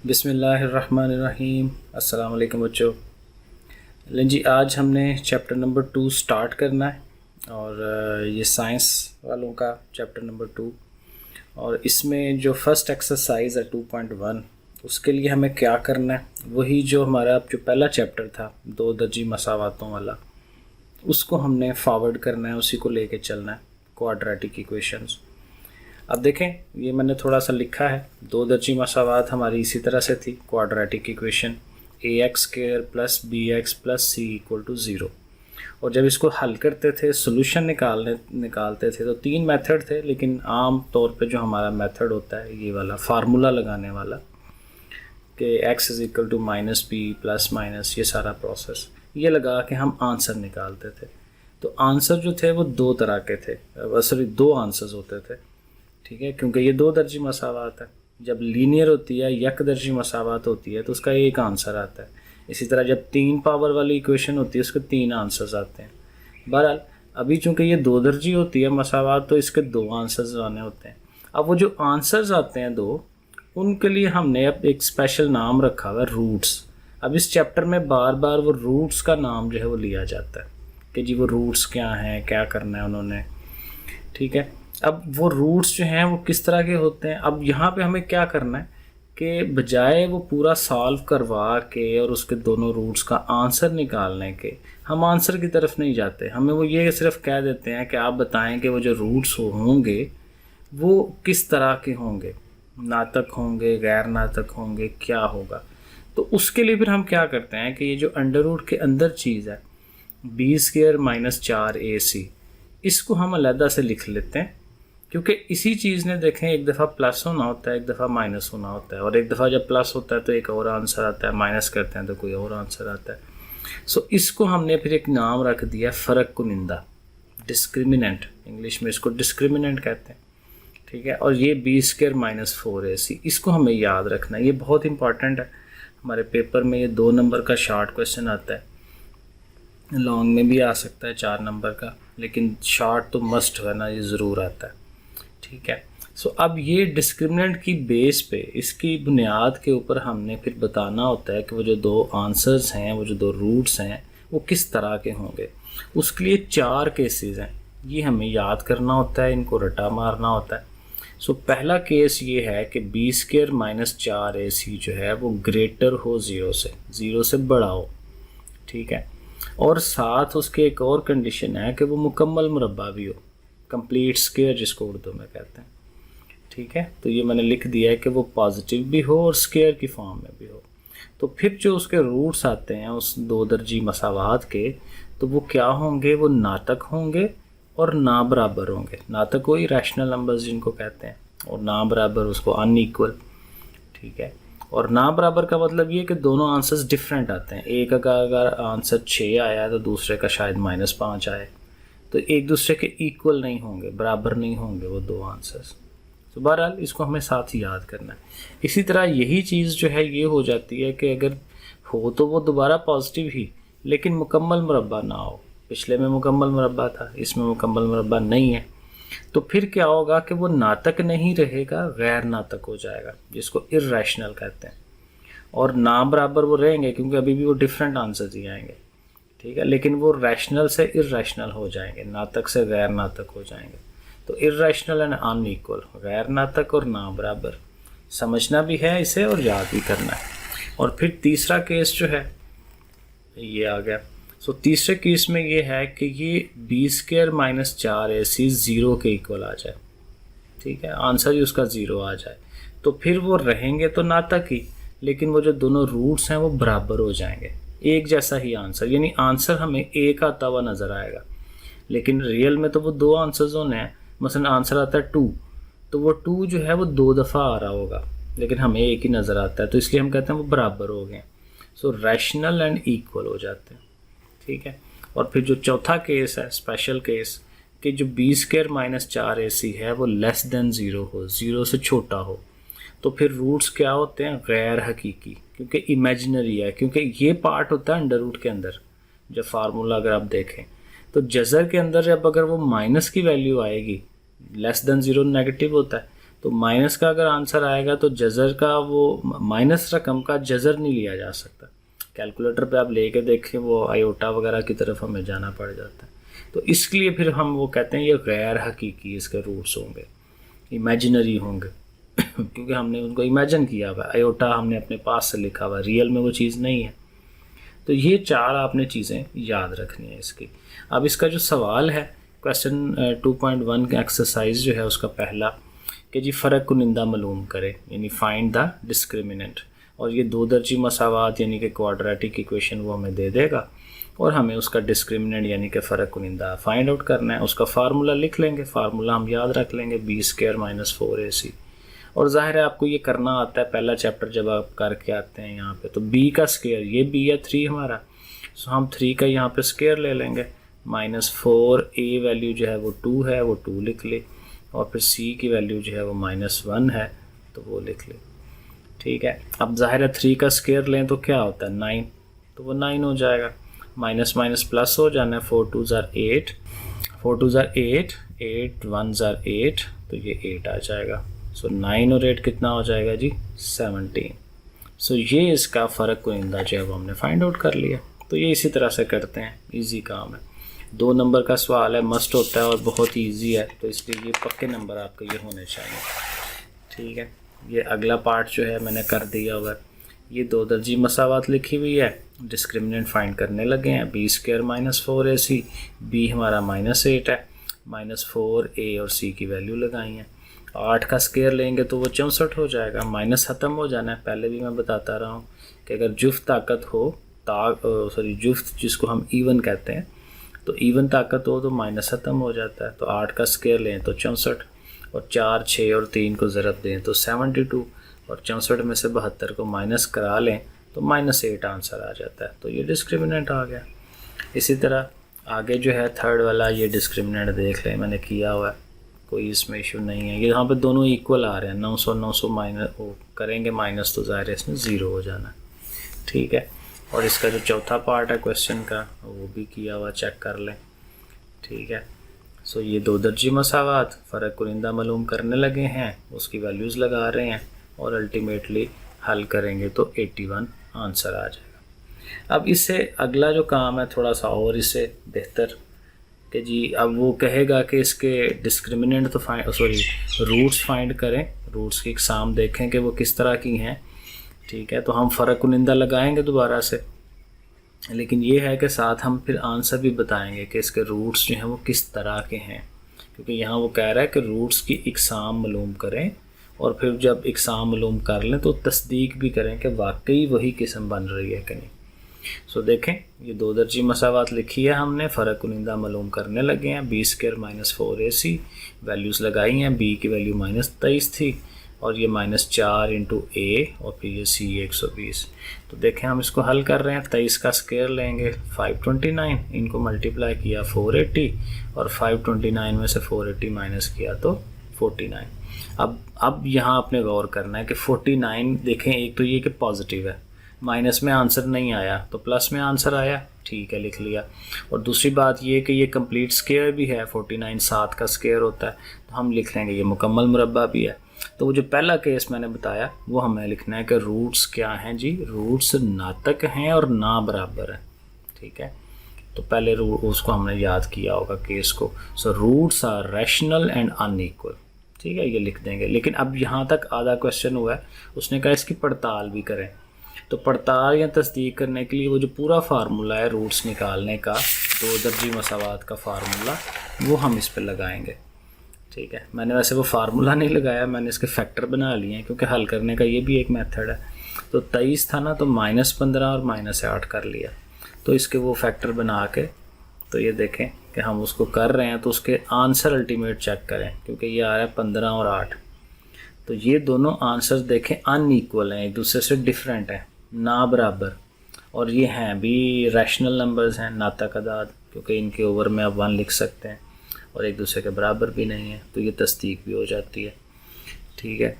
बिस्मिल्लाहिर्रहमानिर्रहीम। अस्सलाम वालेकुम बच्चों। जी, आज हमने चैप्टर नंबर 2 स्टार्ट करना है और ये साइंस वालों का चैप्टर नंबर 2 और इसमें जो फर्स्ट एक्सरसाइज है 2.1 उसके लिए हमें क्या करना है, वही जो हमारा जो पहला चैप्टर था दो दर्जी मसावातों वाला, उसको हमने फॉरवर्ड करना है, उसी को लेके चलना है, क्वाड्रेटिक इक्वेशंस। अब देखें, ये मैंने थोड़ा सा लिखा है। दो दर्जी मसावात हमारी इसी तरह से थी, quadratic equation ax² + bx + c = 0। और जब इसको हल करते थे, सोल्यूशन निकालते थे, तो तीन मेथड थे, लेकिन आम तौर पे जो हमारा मेथड होता है ये वाला फार्मूला लगाने वाला कि x = -b ± ये सारा प्रोसेस ये लगा के हम आंसर निकालते थे। तो आंसर जो थे वो दो तरह के थे, सॉरी दो आंसर्स होते थे, ठीक है, क्योंकि ये दो दर्जी मसावात है। जब लीनियर होती है, यक दर्जी मसावात होती है, तो उसका एक आंसर आता है। इसी तरह जब 3 पावर वाली इक्वेशन होती है, उसके 3 आंसर्स आते हैं। बहरहाल अभी चूंकि ये दो दर्जी होती है मसावात, तो इसके 2 आंसर्स आने होते हैं। अब वो जो आंसर्स आते हैं दो, उनके लिए हमने अब एक स्पेशल नाम रखा हुआ है, रूट्स। अब इस चैप्टर में बार बार वो रूट्स का नाम जो है वो लिया जाता है कि जी वो रूट्स क्या हैं, क्या करना है उन्होंने, ठीक है। अब वो रूट्स जो हैं वो किस तरह के होते हैं। अब यहाँ पे हमें क्या करना है कि बजाय वो पूरा सॉल्व करवा के और उसके दोनों रूट्स का आंसर निकालने के, हम आंसर की तरफ नहीं जाते। हमें वो ये सिर्फ कह देते हैं कि आप बताएं कि वो जो रूट्स होंगे वो किस तरह के होंगे, नातक होंगे, गैर नातक होंगे, क्या होगा। तो उसके लिए फिर हम क्या करते हैं कि ये जो अंडर रूट के अंदर चीज़ है b² - 4ac, इसको हम अलहदा से लिख लेते हैं, क्योंकि इसी चीज़ ने देखें एक दफ़ा प्लस होना होता है, एक दफ़ा माइनस होना होता है, और एक दफ़ा जब प्लस होता है तो एक और आंसर आता है, माइनस करते हैं तो कोई और आंसर आता है। सो इसको हमने फिर एक नाम रख दिया फ़र्क कुनिंदा, डिस्क्रिमिनेंट, इंग्लिश में इसको डिस्क्रिमिनेंट कहते हैं, ठीक है। और ये b² - 4ac, इसको हमें याद रखना है, ये बहुत इंपॉर्टेंट है। हमारे पेपर में ये 2 नंबर का शॉर्ट क्वेश्चन आता है, लॉन्ग में भी आ सकता है 4 नंबर का, लेकिन शॉर्ट तो मस्ट है ना, ये ज़रूर आता है, ठीक है। सो अब ये डिस्क्रिमिनेंट की बेस पे, इसकी बुनियाद के ऊपर हमने फिर बताना होता है कि वो जो दो आंसर्स हैं, वो जो दो रूट्स हैं, वो किस तरह के होंगे। उसके लिए 4 केसेस हैं, ये हमें याद करना होता है, इनको रटा मारना होता है। सो पहला केस ये है कि b² - 4ac जो है वो ग्रेटर हो 0 से बड़ा हो, ठीक है। और साथ उसके एक और कंडीशन है कि वो मुकम्मल मुरब्बा भी हो, कंप्लीट स्क्वायर जिसको उर्दू में कहते हैं, ठीक है। तो ये मैंने लिख दिया है कि वो पॉजिटिव भी हो और स्क्वायर की फॉर्म में भी हो। तो फिर जो उसके रूट्स आते हैं उस दो दर्जी मसावात के, तो वो क्या होंगे, वो नातक होंगे और ना बराबर होंगे। नातक वही रैशनल नंबर्स जिनको कहते हैं, और ना बराबर उसको अनइक्वल, ठीक है। और ना बराबर का मतलब ये कि दोनों आंसर्स डिफरेंट आते हैं। एक का अगर आंसर 6 आया है तो दूसरे का शायद -5 आए, तो एक दूसरे के इक्वल नहीं होंगे, बराबर नहीं होंगे वो दो आंसर्स। तो बहरहाल इसको हमें साथ ही याद करना है। इसी तरह यही चीज़ जो है ये हो जाती है कि अगर हो तो वो दोबारा पॉजिटिव ही, लेकिन मुकम्मल मुरब्बा ना हो। पिछले में मुकम्मल मुरब्बा था, इसमें मुकम्मल मुरब्बा नहीं है, तो फिर क्या होगा कि वो नातक नहीं रहेगा, गैर नातक हो जाएगा, जिसको इर्रेशनल कहते हैं। और ना बराबर वो रहेंगे क्योंकि अभी भी वो डिफरेंट आंसर्स ही आएंगे, ठीक है, लेकिन वो रैशनल से इर्रेशनल हो जाएंगे, नातक से गैर नातक हो जाएंगे। तो इर्रेशनल एंड अनइक्वल, गैर नातक और ना बराबर, समझना भी है इसे और याद भी करना है। और फिर तीसरा केस जो है ये आ गया। सो तीसरे केस में ये है कि ये b² - 4ac 0 के इक्वल आ जाए, ठीक है, आंसर ही उसका 0 आ जाए, तो फिर वो रहेंगे तो नातक ही, लेकिन वो जो दोनों रूट्स हैं वो बराबर हो जाएंगे, एक जैसा ही आंसर, यानी आंसर हमें एक आता हुआ नज़र आएगा, लेकिन रियल में तो वो दो आंसर्स होने हैं। मसलन आंसर आता है 2, तो वो 2 जो है वो 2 दफ़ा आ रहा होगा, लेकिन हमें एक ही नज़र आता है, तो इसलिए हम कहते हैं वो बराबर हो गए। सो रैशनल एंड इक्वल हो जाते हैं, ठीक है। और फिर जो चौथा केस है, स्पेशल केस, कि जो b² - 4ac है वो लेस देन 0 हो, 0 से छोटा हो, तो फिर रूट्स क्या होते हैं, गैर हकीकी, क्योंकि इमेजिनरी है, क्योंकि ये पार्ट होता है अंडर रूट के अंदर। जब फार्मूला अगर आप देखें तो जज़र के अंदर जब अगर वो माइनस की वैल्यू आएगी, लेस देन 0 नेगेटिव होता है, तो माइनस का अगर आंसर आएगा तो जज़र का वो माइनस रकम का जज़र नहीं लिया जा सकता। कैलकुलेटर पे आप लेके देखें वो आयोटा वगैरह की तरफ हमें जाना पड़ जाता है। तो इसलिए फिर हम वो कहते हैं ये गैर हकीकी इसके रूट्स होंगे, इमेजिनरी होंगे क्योंकि हमने उनको इमेजिन किया हुआ, आयोटा हमने अपने पास से लिखा हुआ, रियल में वो चीज़ नहीं है। तो ये 4 आपने चीज़ें याद रखनी है इसकी। अब इसका जो सवाल है क्वेश्चन 2.1 का एक्सरसाइज जो है उसका पहला कि जी फ़र्क कुनिंदा मालूम करें, यानी फाइंड द डिस्क्रिमिनेंट, और ये 2 दर्जी मसावात यानी कि क्वाड्रेटिक इक्वेशन वो हमें दे देगा और हमें उसका डिस्क्रिमिनेंट यानी कि फ़र्क कुनिंदा फाइंड आउट करना है। उसका फार्मूला लिख लेंगे, फार्मूला हम याद रख लेंगे b² - 4ac। और ज़ाहिर है आपको ये करना आता है, पहला चैप्टर जब आप करके आते हैं यहाँ पे, तो b का स्क्वायर, ये b है 3 हमारा, सो हम 3 का यहाँ पे स्क्वायर ले लेंगे, -4a वैल्यू जो है वो 2 है, वो 2 लिख ले, और फिर c की वैल्यू जो है वो -1 है तो वो लिख ले। ठीक है, अब ज़ाहिर है 3 का स्क्वायर लें तो क्या होता है 9, तो वो 9 हो जाएगा, माइनस माइनस प्लस हो जाना है, 4 2 ज़ार 8, 4 2 ज़ार 8, 8 1 ज़ार 8, तो ये 8 आ जाएगा। सो 9 और 8 कितना हो जाएगा जी 17। सो ये इसका फ़र्क कुनिंदा जो है वो हमने फाइंड आउट कर लिया। तो ये इसी तरह से करते हैं, इजी काम है, 2 नंबर का सवाल है, मस्ट होता है और बहुत ही ईजी है, तो इसलिए ये पक्के नंबर आपके ये होने चाहिए। ठीक है, ये अगला पार्ट जो है मैंने कर दिया हुआ है, ये 2 दर्जी मसावात लिखी हुई है, डिस्क्रिमिनेंट फाइंड करने लगे हैं, b² - 4ac, b हमारा -8 है, -4a और c की वैल्यू लगाई है, 8 का स्क्वायर लेंगे तो वो 64 हो जाएगा, माइनस ख़त्म हो जाना है। पहले भी मैं बताता रहा हूँ कि अगर जुफ्त ताकत हो, जुफ्त जिसको हम इवन कहते हैं, तो इवन ताकत हो तो माइनस ख़त्म हो जाता है। तो 8 का स्क्वायर लें तो 64, और 4 6 और 3 को ज़रब दें तो 72, और 64 में से 72 को माइनस करा लें तो -8 आंसर आ जाता है। तो ये डिस्क्रिमिनेंट आ गया। इसी तरह आगे जो है थर्ड वाला, ये डिस्क्रिमिनेंट देख लें, मैंने किया हुआ है, कोई इसमें इशू नहीं है। ये यहाँ पे दोनों इक्वल आ रहे हैं, 900 900 माइनस वो करेंगे माइनस तो ज़ाहिर है इसमें 0 हो जाना। ठीक है, और इसका जो चौथा पार्ट है क्वेश्चन का वो भी किया हुआ, चेक कर लें। ठीक है, सो ये 2 दर्जी मसावात फ़र्क कुनिंदा मालूम करने लगे हैं, उसकी वैल्यूज़ लगा रहे हैं और अल्टीमेटली हल करेंगे तो 81 आंसर आ जाएगा। अब इससे अगला जो काम है थोड़ा सा और इससे बेहतर कि जी अब वो कहेगा कि इसके डिस्क्रिमिनेंट तो रूट्स फाइंड करें, रूट्स की इकसाम देखें कि वो किस तरह की हैं। ठीक है, तो हम फ़र्क कुनिंदा लगाएंगे दोबारा से, लेकिन ये है कि साथ हम फिर आंसर भी बताएंगे कि इसके रूट्स जो हैं वो किस तरह के हैं, क्योंकि यहाँ वो कह रहा है कि रूट्स की इकसाम मालूम करें और फिर जब इकसाम मालूम कर लें तो तस्दीक भी करें कि वाकई वही किस्म बन रही है कि नहीं। सो देखें, ये 2 दर्जी मसावात लिखी है हमने, फ़र्क कुनिंदा मालूम करने लगे हैं, b² - 4ac, वैल्यूज़ लगाई हैं, b की वैल्यू -23 थी और ये -4 × a और फिर ये c 120। तो देखें हम इसको हल कर रहे हैं, 23 का स्क्वायर लेंगे 529, इनको मल्टीप्लाई किया 480 और 529 में से 480 माइनस किया तो 49। अब यहाँ आपने गौर करना है कि 49 देखें, एक तो ये कि पॉजिटिव है, माइनस में आंसर नहीं आया तो प्लस में आंसर आया, ठीक है लिख लिया। और दूसरी बात ये कि ये कंप्लीट स्क्वायर भी है, 49 7 का स्क्वायर होता है, तो हम लिख लेंगे ये मुकम्मल मुरब्बा भी है। तो वो जो पहला केस मैंने बताया वो हमें लिखना है कि रूट्स क्या हैं जी, रूट्स नातक हैं और ना बराबर है। ठीक है, तो पहले उसको हमने याद किया होगा केस को। So roots are rational and unequal. ठीक है, ये लिख देंगे। लेकिन अब यहाँ तक आधा क्वेश्चन हुआ है, उसने कहा इसकी पड़ताल भी करें। तो पड़ताल या तस्दीक करने के लिए वो जो पूरा फार्मूला है रूट्स निकालने का, 2 दर्जी मसावात का फार्मूला, वो हम इस पर लगाएंगे। ठीक है, मैंने वैसे वो फार्मूला नहीं लगाया, मैंने इसके फैक्टर बना लिए हैं क्योंकि हल करने का ये भी एक मेथड है। तो 23 था ना, तो -15 और -8 कर लिया, तो इसके वो फैक्टर बना के, तो ये देखें कि हम उसको कर रहे हैं तो उसके आंसर अल्टीमेट चेक करें, क्योंकि ये आ रहा है 15 और 8। तो ये दोनों आंसर देखें अनइक्वल हैं, एक दूसरे से डिफरेंट हैं, ना बराबर, और ये हैं भी रैशनल नंबर्स हैं, नातक अदाद, क्योंकि इनके ओवर में आप 1 लिख सकते हैं और एक दूसरे के बराबर भी नहीं है, तो ये तस्दीक भी हो जाती है। ठीक है,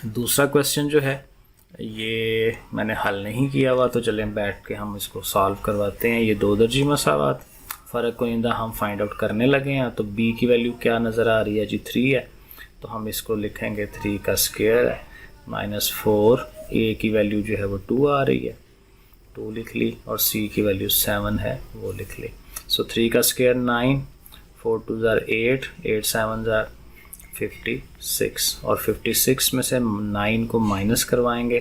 दूसरा क्वेश्चन जो है ये मैंने हल नहीं किया हुआ, तो चलें बैठ के हम इसको सॉल्व करवाते हैं। ये 2 दर्जी मसावात फ़र्क कुनिंदा हम फाइंड आउट करने लगे हैं। तो b की वैल्यू क्या नज़र आ रही है जी 3 है, तो तो हम इसको लिखेंगे 3 का स्क्वायर है माइनस 4, ए की वैल्यू जो है वो 2 आ रही है, 2 लिख ली, और सी की वैल्यू 7 है वो लिख ली। सो 3 का स्क्वायर 9, 4 2 ज़ार 8, 8 7 ज़ार 56, और 56 में से 9 को माइनस करवाएंगे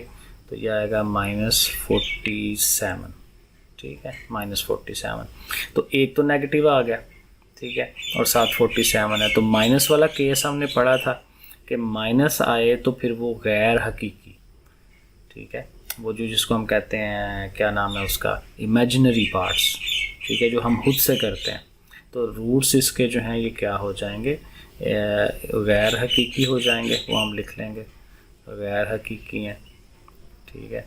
तो यह आएगा -47, ठीक है, -47। तो एक तो नेगेटिव आ गया, ठीक है, और साथ 47 है। तो माइनस वाला केस हमने पढ़ा था कि माइनस आए तो फिर वो गैर हकीकी, ठीक है, वो जो जिसको हम कहते हैं, क्या नाम है उसका, इमेजिनरी पार्ट्स, ठीक है, जो हम खुद से करते हैं। तो रूट्स इसके जो हैं ये क्या हो जाएंगे, गैर हकीकी हो जाएंगे, वो हम लिख लेंगे गैर हकीकी हैं, ठीक है।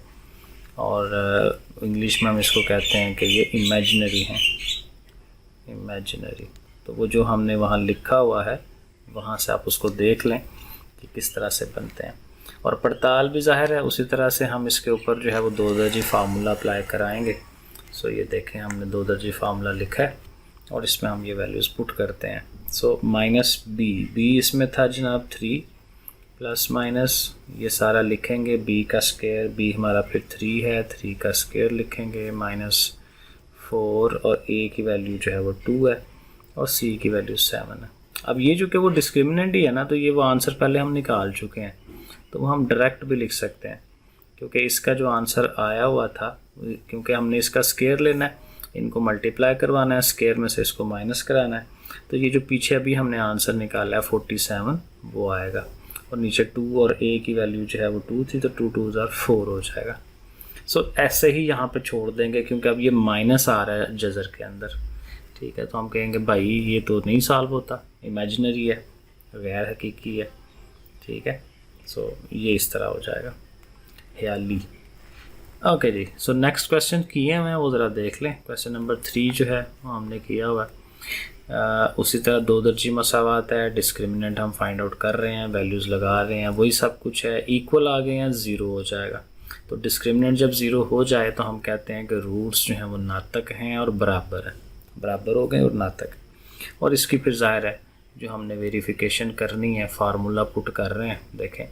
और इंग्लिश में हम इसको कहते हैं कि ये इमेजिनरी हैं, इमेजिनरी। तो वो जो हमने वहाँ लिखा हुआ है वहाँ से आप उसको देख लें कि किस तरह से बनते हैं, और पड़ताल भी ज़ाहिर है उसी तरह से हम इसके ऊपर जो है वो 2 दर्जी फार्मूला अप्लाई कराएंगे। सो ये देखें हमने 2 दर्जी फार्मूला लिखा है और इसमें हम ये वैल्यूज़ पुट करते हैं। सो माइनस बी इसमें था जनाब 3 प्लस माइनस ये सारा लिखेंगे, बी का स्क्वायर, बी हमारा फिर 3 है, 3 का स्क्वायर लिखेंगे -4, और ए की वैल्यू जो है वो 2 है, और सी की वैल्यू 7 है। अब ये जो कि वो डिस्क्रिमिनेंट ही है ना, तो ये वो आंसर पहले हम निकाल चुके हैं, तो वो हम डायरेक्ट भी लिख सकते हैं, क्योंकि इसका जो आंसर आया हुआ था, क्योंकि हमने इसका स्क्वायर लेना है, इनको मल्टीप्लाई करवाना है, स्क्वायर में से इसको माइनस कराना है, तो ये जो पीछे अभी हमने आंसर निकाला है 47 वो आएगा, और नीचे 2 और ए की वैल्यू जो है वो 2 थी, तो 2 2 ज़ार 4 हो जाएगा। सो ऐसे ही यहाँ पे छोड़ देंगे, क्योंकि अब ये माइनस आ रहा है जज़र के अंदर, ठीक है, तो हम कहेंगे भाई ये तो नहीं सॉल्व होता, इमेजिनरी है, गैर हकीकी है, ठीक है। सो ये इस तरह हो जाएगा, ख्याली। ओके जी, सो नेक्स्ट क्वेश्चन किए हैं वो ज़रा देख लें। क्वेश्चन नंबर 3 जो है वो हमने किया हुआ है, उसी तरह 2 दर्जी मसावात है, डिस्क्रिमिनेंट हम फाइंड आउट कर रहे हैं, वैल्यूज़ लगा रहे हैं, वही सब कुछ है, इक्वल आ गए हैं, 0 हो जाएगा। तो डिस्क्रिमिनेंट जब 0 हो जाए तो हम कहते हैं कि रूट्स जो हैं वो नातक हैं और बराबर है, बराबर हो गए और नातक। और इसकी फिर ज़ाहिर है जो हमने वेरिफिकेशन करनी है, फार्मूला पुट कर रहे हैं, देखें,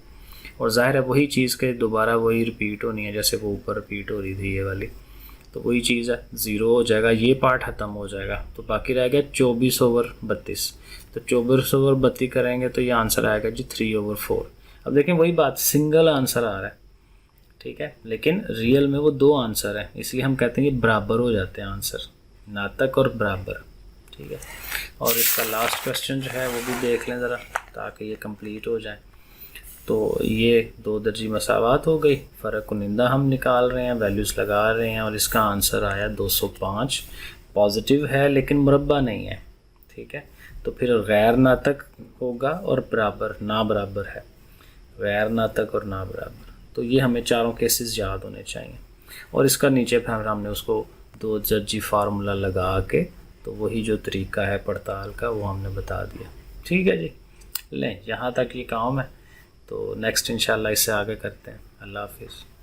और ज़ाहिर है वही चीज़ के दोबारा वही रिपीट होनी है, जैसे वो ऊपर रिपीट हो रही थी ये वाली, तो वही चीज़ है, 0 हो जाएगा, ये पार्ट ख़त्म हो जाएगा, तो बाकी रह गया 24/32। तो 24/32 करेंगे तो ये आंसर आएगा जी 3/4। अब देखें वही बात, सिंगल आंसर आ रहा है, ठीक है, लेकिन रियल में वो 2 आंसर है, इसलिए हम कहते हैं कि बराबर हो जाते हैं आंसर, नातक और बराबर, ठीक है। और इसका लास्ट क्वेश्चन जो है वो भी देख लें ज़रा, ताकि ये कंप्लीट हो जाए। तो ये 2 दर्जी मसावात हो गई, फ़र्क कुनिंदा हम निकाल रहे हैं, वैल्यूज़ लगा रहे हैं, और इसका आंसर आया 205। पॉजिटिव है लेकिन मुरब्बा नहीं है, ठीक है, तो फिर गैर नातक होगा और बराबर, ना बराबर है, गैर नातक और ना बराबर। तो ये हमें चारों केसेस याद होने चाहिए, और इसका नीचे फिर हमने उसको 2 दर्जी फार्मूला लगा के, तो वही जो तरीका है पड़ताल का वो हमने बता दिया, ठीक है जी। लें यहाँ तक ये काम है, तो नेक्स्ट इंशाल्लाह इससे आगे करते हैं। अल्लाह हाफिज़।